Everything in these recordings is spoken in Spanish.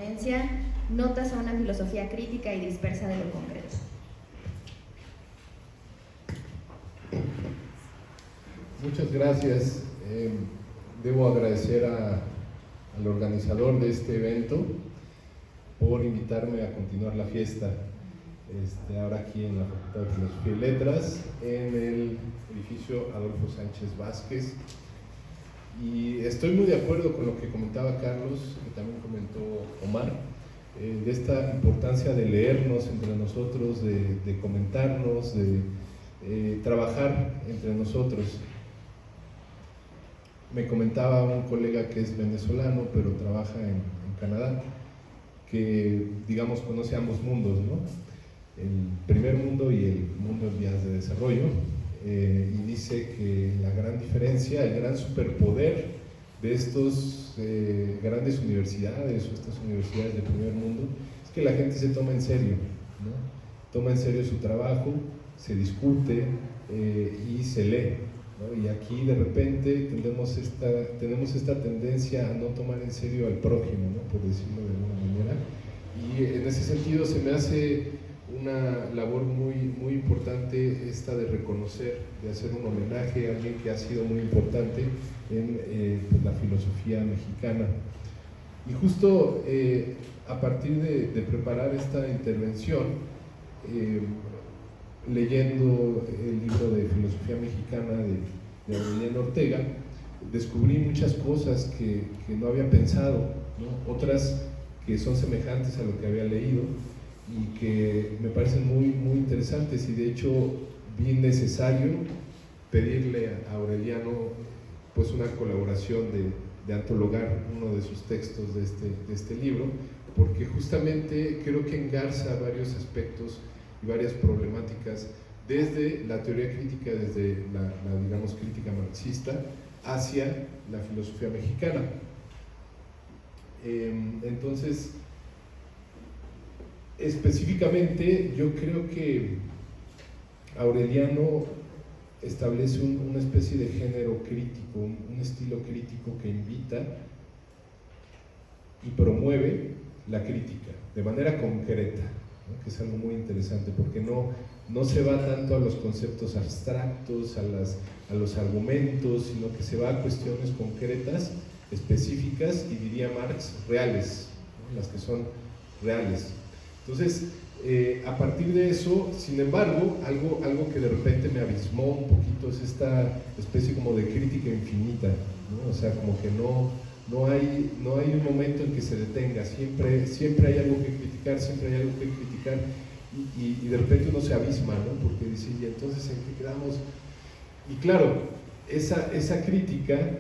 ponencia, Notas a una filosofía crítica y dispersa de lo concreto. Muchas gracias. Debo agradecer al organizador de este evento por invitarme a continuar la fiesta, ahora aquí en la Facultad de Filosofía y Letras, en el edificio Adolfo Sánchez Vázquez. Y estoy muy de acuerdo con lo que comentaba Carlos, que también comentó Omar, de esta importancia de leernos entre nosotros, de comentarnos, de trabajar entre nosotros. Me comentaba un colega que es venezolano, pero trabaja en Canadá, que, digamos, conoce ambos mundos, ¿no? El primer mundo y el mundo en vías de desarrollo, y dice que la gran diferencia, el gran superpoder de estos grandes universidades o estas universidades del primer mundo es que la gente se toma en serio, ¿no? Toma en serio su trabajo, se discute y se lee, ¿no? Y aquí de repente tenemos esta tendencia a no tomar en serio al prójimo, ¿no? Por decirlo de alguna manera, y en ese sentido se me hace una labor muy importante esta de reconocer, de hacer un homenaje a alguien que ha sido muy importante en pues la filosofía mexicana. Y justo a partir de preparar esta intervención, leyendo el libro de Filosofía Mexicana de Aureliano Ortega, descubrí muchas cosas que no había pensado, ¿no? Otras que son semejantes a lo que había leído y que me parecen muy interesantes, y de hecho vi necesario pedirle a Aureliano pues una colaboración de antologar uno de sus textos de este libro, porque justamente creo que engarza varios aspectos y varias problemáticas desde la teoría crítica, desde la digamos crítica marxista hacia la filosofía mexicana. Entonces, específicamente yo creo que Aureliano establece una especie de género crítico, un estilo crítico que invita y promueve la crítica de manera concreta, ¿no? Que es algo muy interesante, porque no se va tanto a los conceptos abstractos, a los argumentos, sino que se va a cuestiones concretas, específicas y, diría Marx, reales, ¿no? Las que son reales. Entonces, a partir de eso, sin embargo, algo que de repente me abismó un poquito es esta especie como de crítica infinita, ¿no? O sea, como que no hay un momento en que se detenga, siempre hay algo que criticar, siempre hay algo que criticar, y de repente uno se abisma, ¿no? Porque dice, ¿y entonces en qué quedamos? Y claro, esa crítica,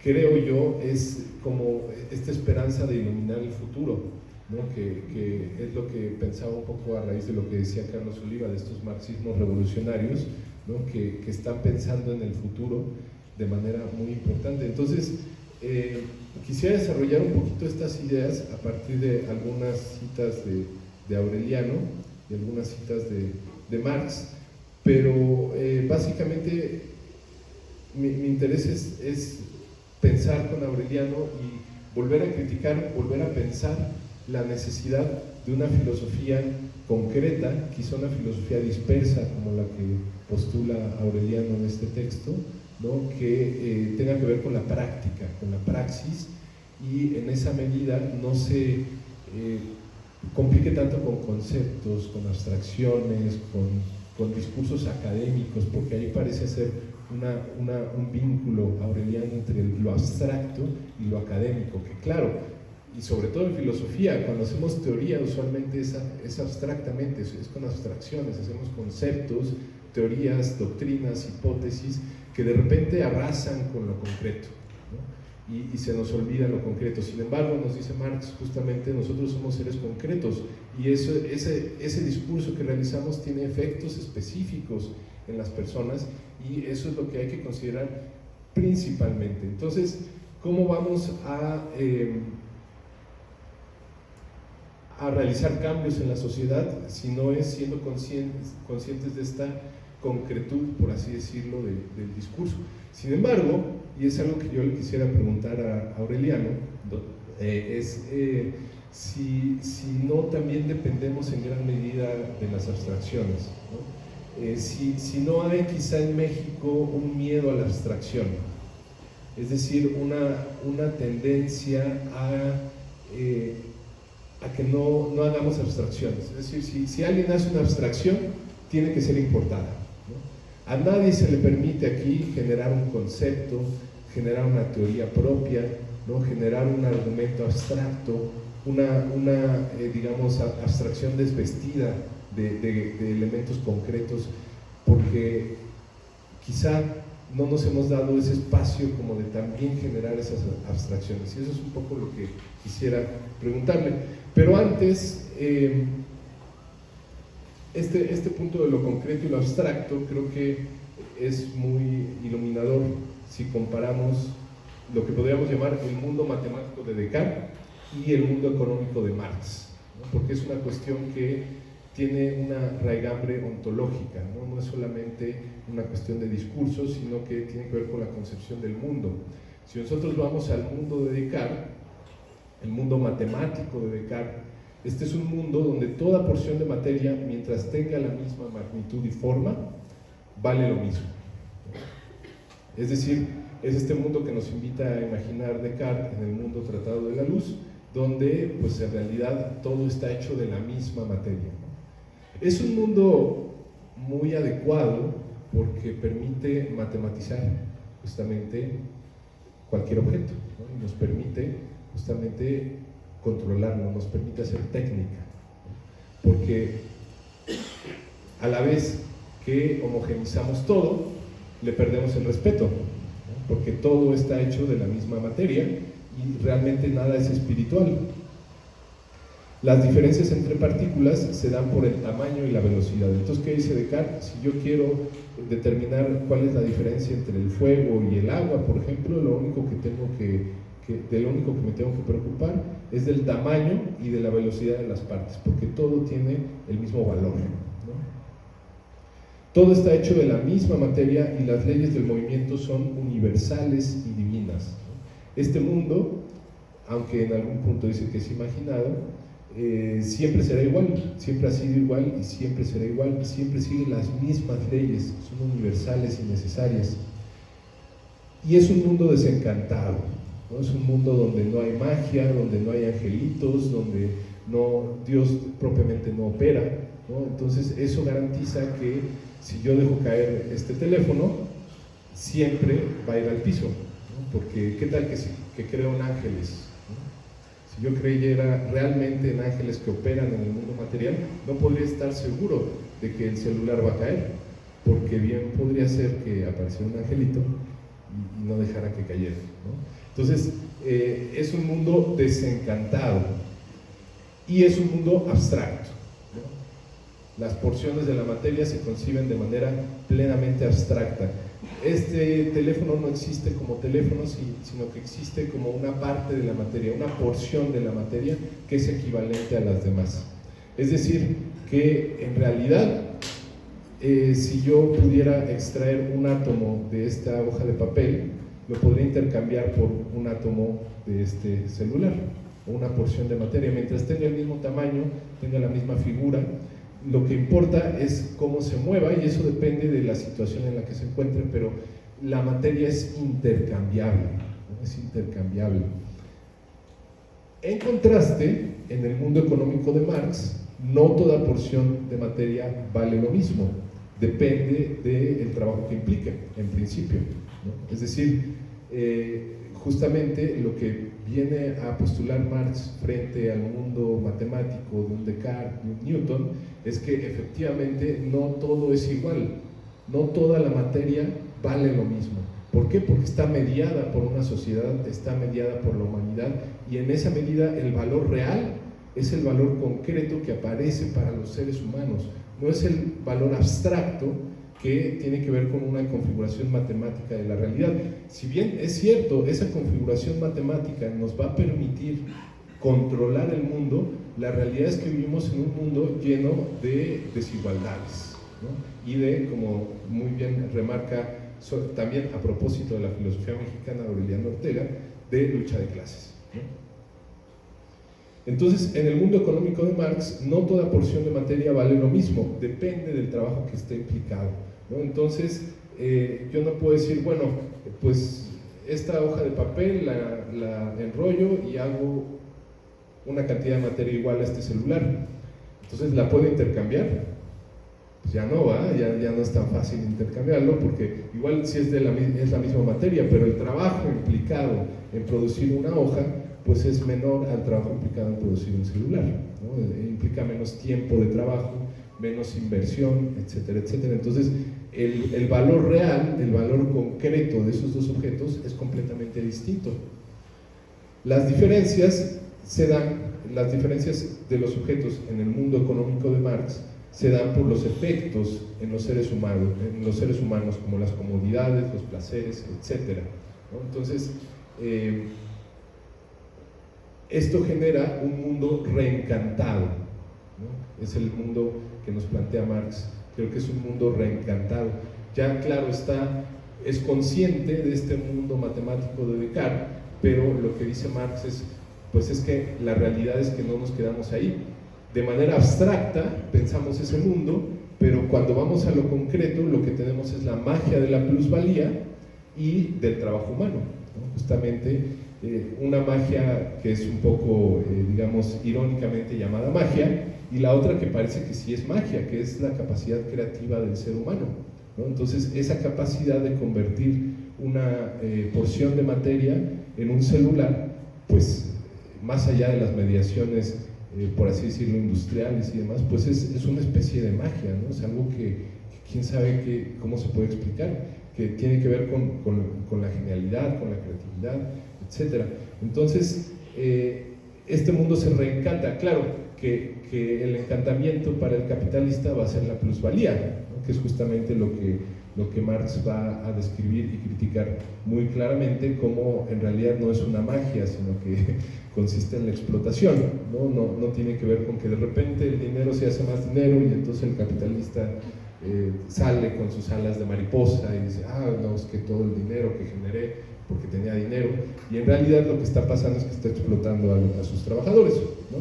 creo yo, es como esta esperanza de iluminar el futuro, ¿no? Que es lo que pensaba un poco a raíz de lo que decía Carlos Oliva, de estos marxismos revolucionarios, ¿no? que están pensando en el futuro de manera muy importante. Entonces, quisiera desarrollar un poquito estas ideas a partir de algunas citas de Aureliano y algunas citas de Marx, pero básicamente mi interés es pensar con Aureliano y volver a criticar, volver a pensar la necesidad de una filosofía concreta, quizá una filosofía dispersa como la que postula Aureliano en este texto, ¿no? Que tenga que ver con la práctica, con la praxis, y en esa medida no se complique tanto con conceptos, con abstracciones, con discursos académicos, porque ahí parece ser un vínculo aureliano entre lo abstracto y lo académico, que claro, y sobre todo en filosofía, cuando hacemos teoría usualmente es abstractamente, es con abstracciones, hacemos conceptos, teorías, doctrinas, hipótesis, que de repente arrasan con lo concreto, ¿no? Y se nos olvida lo concreto. Sin embargo, nos dice Marx, justamente nosotros somos seres concretos, y ese discurso que realizamos tiene efectos específicos en las personas, y eso es lo que hay que considerar principalmente. Entonces, ¿cómo vamos a realizar cambios en la sociedad si no es siendo conscientes de esta concretud, por así decirlo, del discurso? Sin embargo, y es algo que yo le quisiera preguntar a Aureliano, si no también dependemos en gran medida de las abstracciones, ¿no? Si no hay quizá en México un miedo a la abstracción, es decir, una tendencia a que no hagamos abstracciones. Es decir, si alguien hace una abstracción, tiene que ser importada, ¿no? A nadie se le permite aquí generar un concepto, generar una teoría propia, ¿no? Generar un argumento abstracto, digamos, abstracción desvestida de elementos concretos, porque quizá no nos hemos dado ese espacio como de también generar esas abstracciones, y eso es un poco lo que quisiera preguntarle. Pero antes, este punto de lo concreto y lo abstracto creo que es muy iluminador si comparamos lo que podríamos llamar el mundo matemático de Descartes y el mundo económico de Marx, ¿no? Porque es una cuestión que tiene una raigambre ontológica, ¿no? No es solamente una cuestión de discursos, sino que tiene que ver con la concepción del mundo. Si nosotros vamos al mundo de Descartes, el mundo matemático de Descartes, este es un mundo donde toda porción de materia, mientras tenga la misma magnitud y forma, vale lo mismo. Es decir, es este mundo que nos invita a imaginar Descartes en el mundo tratado de la luz, donde pues en realidad todo está hecho de la misma materia. Es un mundo muy adecuado porque permite matematizar justamente cualquier objeto, ¿no? Y nos permite justamente controlarlo, nos permite hacer técnica, ¿no? Porque a la vez que homogeneizamos todo, le perdemos el respeto, ¿no? Porque todo está hecho de la misma materia y realmente nada es espiritual. Las diferencias entre partículas se dan por el tamaño y la velocidad. Entonces, ¿qué dice Descartes? Si yo quiero determinar cuál es la diferencia entre el fuego y el agua, por ejemplo, lo único de lo único que me tengo que preocupar es del tamaño y de la velocidad de las partes, porque todo tiene el mismo valor, ¿no? Todo está hecho de la misma materia y las leyes del movimiento son universales y divinas, ¿no? Este mundo, aunque en algún punto dice que es imaginado, siempre será igual, siempre ha sido igual y siempre será igual, siempre siguen las mismas leyes, son universales y necesarias. Y es un mundo desencantado, ¿no? Es un mundo donde no hay magia, donde no hay angelitos, donde Dios propiamente no opera, ¿no? Entonces eso garantiza que si yo dejo caer este teléfono, siempre va a ir al piso, ¿no? Porque ¿qué tal que creo en ángeles? Si yo creyera realmente en ángeles que operan en el mundo material, no podría estar seguro de que el celular va a caer, porque bien podría ser que apareciera un angelito y no dejara que cayera, ¿no? Entonces, es un mundo desencantado y es un mundo abstracto, ¿no? Las porciones de la materia se conciben de manera plenamente abstracta. Este teléfono no existe como teléfono, sino que existe como una parte de la materia, una porción de la materia que es equivalente a las demás. Es decir, que en realidad, si yo pudiera extraer un átomo de esta hoja de papel, lo podría intercambiar por un átomo de este celular, o una porción de materia, mientras tenga el mismo tamaño, tenga la misma figura. Lo que importa es cómo se mueva, y eso depende de la situación en la que se encuentre, pero la materia es intercambiable, ¿no? Es intercambiable. En contraste, en el mundo económico de Marx, no toda porción de materia vale lo mismo, depende del trabajo que implique, en principio, ¿no? Es decir, justamente lo que viene a postular Marx frente al mundo matemático de un Descartes, de un Newton, es que efectivamente no todo es igual, no toda la materia vale lo mismo. ¿Por qué? Porque está mediada por una sociedad, está mediada por la humanidad, y en esa medida el valor real es el valor concreto que aparece para los seres humanos, no es el valor abstracto que tiene que ver con una configuración matemática de la realidad. Si bien es cierto, esa configuración matemática nos va a permitir controlar el mundo, la realidad es que vivimos en un mundo lleno de desigualdades, ¿no? Y de, como muy bien remarca también a propósito de la filosofía mexicana de Aureliano Ortega, de lucha de clases, ¿no? Entonces, en el mundo económico de Marx, no toda porción de materia vale lo mismo, depende del trabajo que esté implicado, ¿no? Entonces, yo no puedo decir, bueno, pues esta hoja de papel la enrollo y hago una cantidad de materia igual a este celular. Entonces, ¿la puedo intercambiar? Pues ya no va, ya no es tan fácil intercambiarlo, porque igual sí es la misma materia, pero el trabajo implicado en producir una hoja pues es menor al trabajo implicado en producir un celular, ¿no? Implica menos tiempo de trabajo, menos inversión, etcétera, etcétera. Entonces, el valor real, el valor concreto de esos dos objetos es completamente distinto. Las diferencias de los objetos en el mundo económico de Marx se dan por los efectos en los seres humanos, como las comodidades, los placeres, etcétera, ¿no? Entonces, esto genera un mundo reencantado, ¿no? Es el mundo que nos plantea Marx. Creo que es un mundo reencantado. Ya, claro está, es consciente de este mundo matemático de Descartes, pero lo que dice Marx es que la realidad es que no nos quedamos ahí. De manera abstracta pensamos ese mundo, pero cuando vamos a lo concreto, lo que tenemos es la magia de la plusvalía y del trabajo humano, ¿no? Justamente una magia que es un poco, digamos, irónicamente llamada magia, y la otra que parece que sí es magia, que es la capacidad creativa del ser humano, ¿no? Entonces, esa capacidad de convertir una porción de materia en un celular, pues más allá de las mediaciones, por así decirlo, industriales y demás, pues es una especie de magia, ¿no? Es algo que quién sabe cómo se puede explicar, que tiene que ver con la genialidad, con la creatividad, etcétera. Entonces, este mundo se reencanta. Claro que el encantamiento para el capitalista va a ser la plusvalía, ¿no? Que es justamente lo que Marx va a describir y criticar muy claramente, como en realidad no es una magia, sino que consiste en la explotación, ¿no? No tiene que ver con que de repente el dinero se hace más dinero y entonces el capitalista sale con sus alas de mariposa y dice, no, es que todo el dinero que generé porque tenía dinero, y en realidad lo que está pasando es que está explotando a sus trabajadores, ¿no?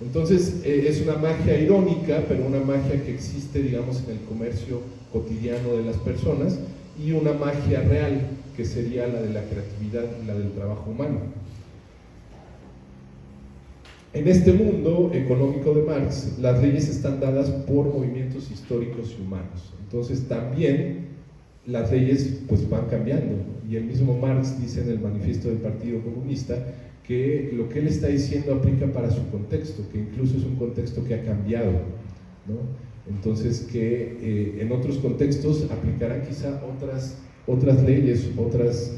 Entonces, es una magia irónica, pero una magia que existe, digamos, en el comercio cotidiano de las personas, y una magia real, que sería la de la creatividad y la del trabajo humano. En este mundo económico de Marx, las leyes están dadas por movimientos históricos y humanos. Entonces, también las leyes pues van cambiando, y el mismo Marx dice en el manifiesto del Partido Comunista que lo que él está diciendo aplica para su contexto, que incluso es un contexto que ha cambiado, ¿no? Entonces, que en otros contextos aplicarán quizá otras leyes, otros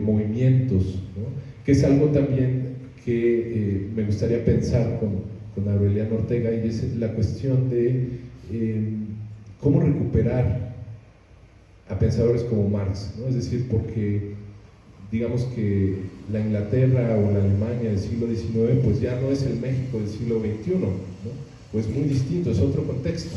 movimientos, ¿no? Que es algo también que me gustaría pensar con Aureliano Ortega, y es la cuestión de cómo recuperar a pensadores como Marx, ¿no? Es decir, porque digamos que la Inglaterra o la Alemania del siglo XIX pues ya no es el México del siglo XXI, ¿no? Pues muy distinto, es otro contexto.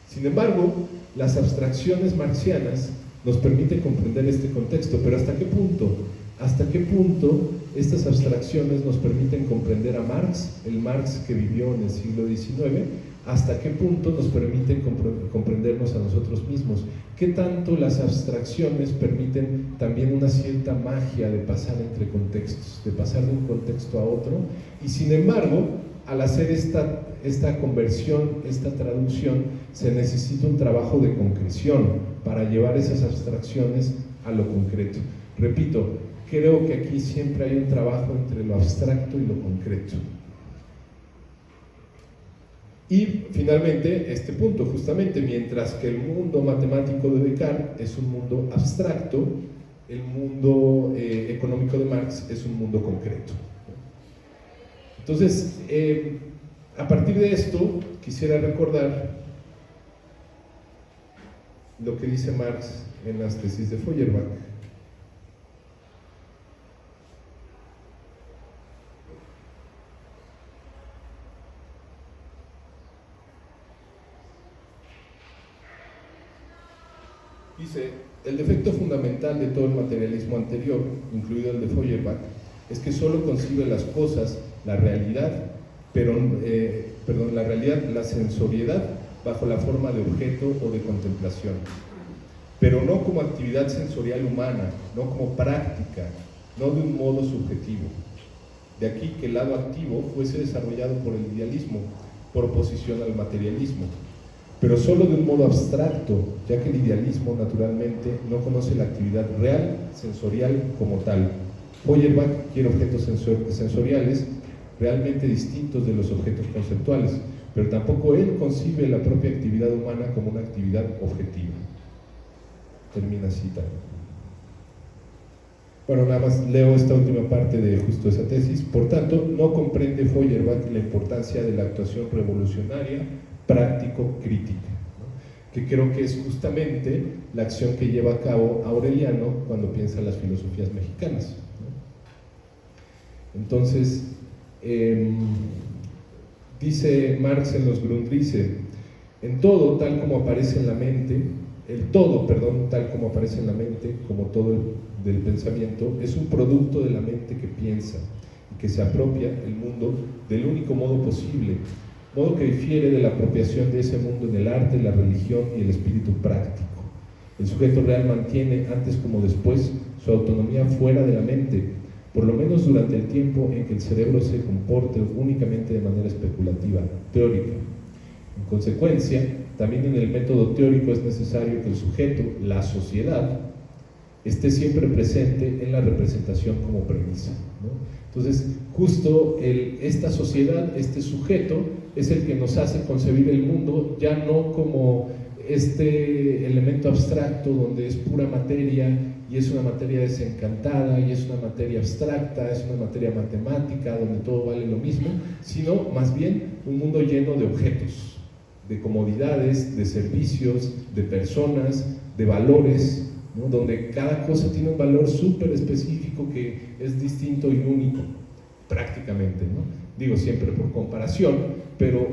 Sin embargo, las abstracciones marxianas nos permiten comprender este contexto, pero ¿hasta qué punto? ¿Hasta qué punto estas abstracciones nos permiten comprender a Marx, el Marx que vivió en el siglo XIX? ¿Hasta qué punto nos permiten comprendernos a nosotros mismos? ¿Qué tanto las abstracciones permiten también una cierta magia de pasar entre contextos, de pasar de un contexto a otro? Y sin embargo, al hacer esta conversión, esta traducción, se necesita un trabajo de concreción para llevar esas abstracciones a lo concreto. Repito, creo que aquí siempre hay un trabajo entre lo abstracto y lo concreto. Y finalmente, este punto, justamente, mientras que el mundo matemático de Descartes es un mundo abstracto, el mundo económico de Marx es un mundo concreto. Entonces, a partir de esto, quisiera recordar lo que dice Marx en las tesis de Feuerbach. Dice, el defecto fundamental de todo el materialismo anterior, incluido el de Feuerbach, es que solo concibe las cosas, la realidad, pero, la realidad, la sensoriedad bajo la forma de objeto o de contemplación, pero no como actividad sensorial humana, no como práctica, no de un modo subjetivo. De aquí que el lado activo fuese desarrollado por el idealismo, por oposición al materialismo, pero solo de un modo abstracto, ya que el idealismo naturalmente no conoce la actividad real, sensorial como tal. Feuerbach quiere objetos sensoriales realmente distintos de los objetos conceptuales, pero tampoco él concibe la propia actividad humana como una actividad objetiva. Termina cita. Bueno, nada más leo esta última parte de justo esa tesis. Por tanto, no comprende Feuerbach la importancia de la actuación revolucionaria, práctico-crítica, ¿no? Que creo que es justamente la acción que lleva a cabo Aureliano cuando piensa en las filosofías mexicanas, ¿no? Entonces, dice Marx en los Grundrisse, en todo, tal como aparece en la mente, tal como aparece en la mente, como todo del pensamiento, es un producto de la mente que piensa y que se apropia el mundo del único modo posible, modo que difiere de la apropiación de ese mundo en el arte, la religión y el espíritu práctico. El sujeto real mantiene, antes como después, su autonomía fuera de la mente, por lo menos durante el tiempo en que el cerebro se comporte únicamente de manera especulativa, teórica. En consecuencia, también en el método teórico es necesario que el sujeto, la sociedad, esté siempre presente en la representación como premisa, ¿no? Entonces, justo esta sociedad, este sujeto, es el que nos hace concebir el mundo ya no como este elemento abstracto donde es pura materia y es una materia desencantada y es una materia abstracta, es una materia matemática donde todo vale lo mismo, sino más bien un mundo lleno de objetos, de comodidades, de servicios, de personas, de valores, ¿no? Donde cada cosa tiene un valor súper específico que es distinto y único, prácticamente, ¿no? Digo siempre por comparación, pero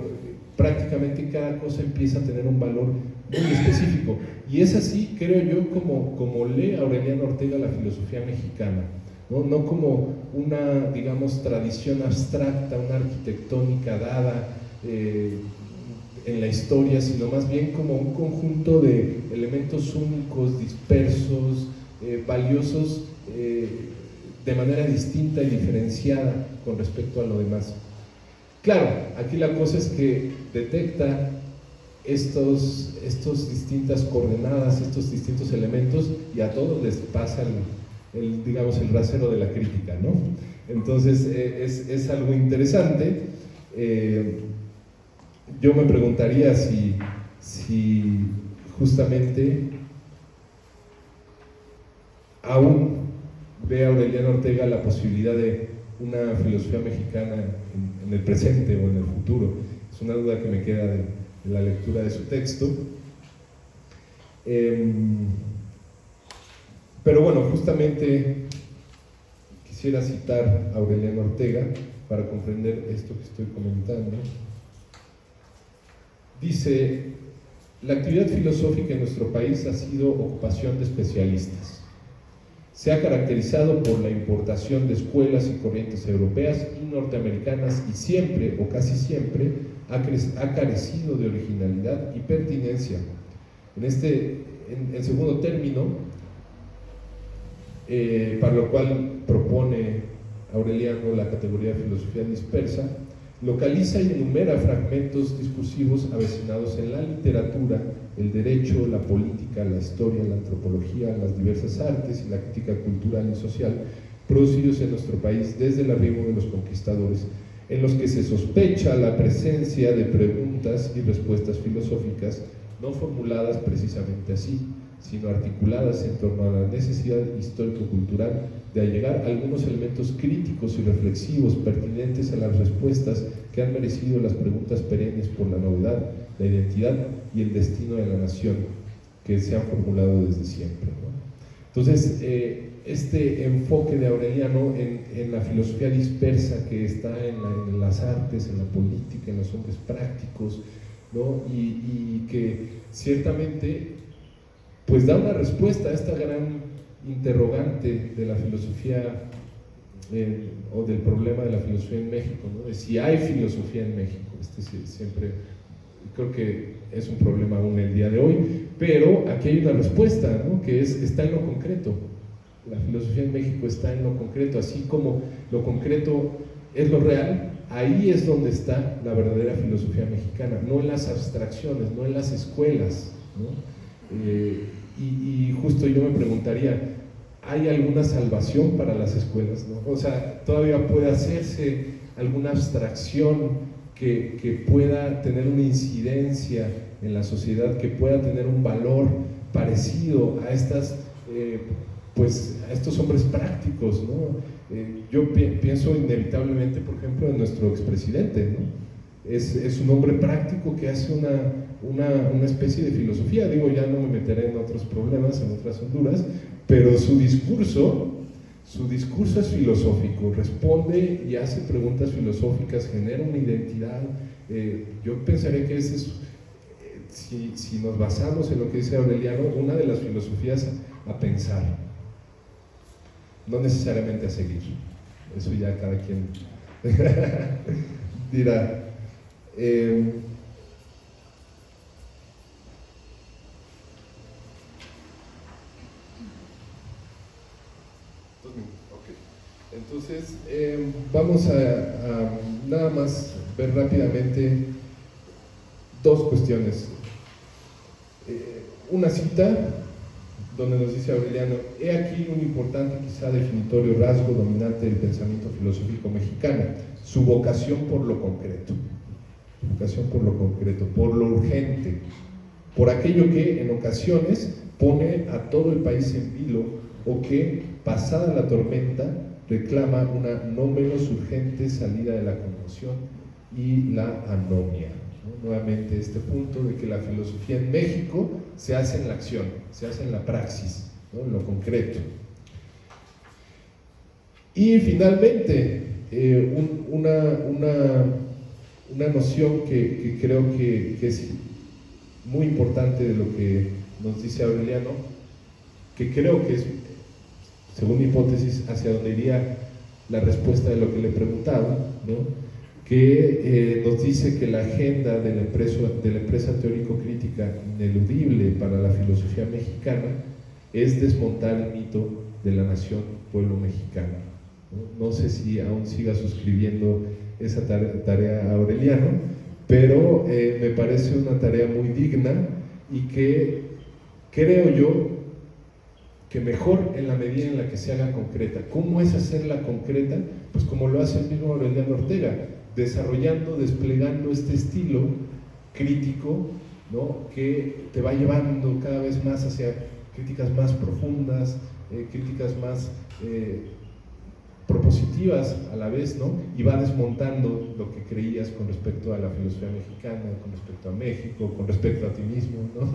prácticamente cada cosa empieza a tener un valor muy específico. Y es así, creo yo, como lee Aureliano Ortega la filosofía mexicana, ¿no? No como una, digamos, tradición abstracta, una arquitectónica dada en la historia, sino más bien como un conjunto de elementos únicos, dispersos, valiosos de manera distinta y diferenciada con respecto a lo demás. Claro, aquí la cosa es que detecta estos distintas coordenadas, estos distintos elementos, y a todos les pasa digamos, el rasero de la crítica, ¿no? Entonces es algo interesante. Yo me preguntaría si justamente aún ve Aureliano Ortega la posibilidad de una filosofía mexicana en el presente o en el futuro. Es una duda que me queda de la lectura de su texto. Pero bueno, justamente quisiera citar a Aureliano Ortega para comprender esto que estoy comentando. Dice: la actividad filosófica en nuestro país ha sido ocupación de especialistas. Se ha caracterizado por la importación de escuelas y corrientes europeas y norteamericanas y siempre, o casi siempre, ha carecido de originalidad y pertinencia. En segundo término, para lo cual propone Aureliano la categoría de filosofía dispersa, localiza y enumera fragmentos discursivos avecinados en la literatura, el derecho, la política, la historia, la antropología, las diversas artes y la crítica cultural y social producidos en nuestro país desde el arribo de los conquistadores, en los que se sospecha la presencia de preguntas y respuestas filosóficas no formuladas precisamente así, sino articuladas en torno a la necesidad histórico-cultural de allegar algunos elementos críticos y reflexivos pertinentes a las respuestas que han merecido las preguntas perennes por la novedad, la identidad y el destino de la nación que se han formulado desde siempre, ¿no? Entonces, este enfoque de Aureliano en la filosofía dispersa que está en las artes, en la política, en los hombres prácticos, ¿no? Y que ciertamente pues da una respuesta a esta gran interrogante de la filosofía o del problema de la filosofía en México, ¿no? De si hay filosofía en México. Siempre creo que es un problema aún el día de hoy, pero aquí hay una respuesta, ¿no? Que está en lo concreto. La filosofía en México está en lo concreto, así como lo concreto es lo real. Ahí es donde está la verdadera filosofía mexicana, no en las abstracciones, no en las escuelas, ¿no? Y justo yo me preguntaría, ¿hay alguna salvación para las escuelas, ¿no? O sea, ¿todavía puede hacerse alguna abstracción que pueda tener una incidencia en la sociedad, que pueda tener un valor parecido a a estos hombres prácticos, ¿no? Yo pienso inevitablemente, por ejemplo, en nuestro expresidente, ¿no? Es un hombre práctico que hace una especie de filosofía. Digo, ya no me meteré en otros problemas, en otras honduras, pero su discurso es filosófico, responde y hace preguntas filosóficas, genera una identidad. Yo pensaría que ese es, si nos basamos en lo que dice Aureliano, una de las filosofías a pensar. No necesariamente a seguir, eso ya cada quien dirá. Entonces, vamos a nada más ver rápidamente dos cuestiones. Una cita donde nos dice Aureliano: he aquí un importante, quizá definitorio rasgo dominante del pensamiento filosófico mexicano, su vocación por lo concreto. Vocación por lo concreto, por lo urgente, por aquello que en ocasiones pone a todo el país en vilo, o que, pasada la tormenta, reclama una no menos urgente salida de la conmoción y la anomia, ¿no? Nuevamente este punto de que la filosofía en México se hace en la acción, se hace en la praxis, ¿no? En lo concreto. Y finalmente, una noción que creo que es muy importante de lo que nos dice Aureliano, que creo que es, según mi hipótesis, hacia donde iría la respuesta de lo que le preguntaba, ¿no? Que nos dice que la agenda de la empresa teórico-crítica ineludible para la filosofía mexicana es desmontar el mito de la nación pueblo mexicano, ¿no? No sé si aún siga suscribiendo esa tarea Aureliano, pero me parece una tarea muy digna y que creo yo que mejor en la medida en la que se haga concreta. ¿Cómo es hacerla concreta? Pues como lo hace el mismo Aureliano Ortega, desarrollando, desplegando este estilo crítico, ¿no? Que te va llevando cada vez más hacia críticas más profundas, críticas más propositivas a la vez, ¿no? Y va desmontando lo que creías con respecto a la filosofía mexicana, con respecto a México, con respecto a ti mismo, ¿no?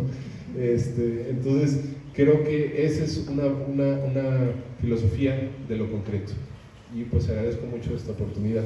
Entonces, creo que esa es una filosofía de lo concreto. Y pues agradezco mucho esta oportunidad.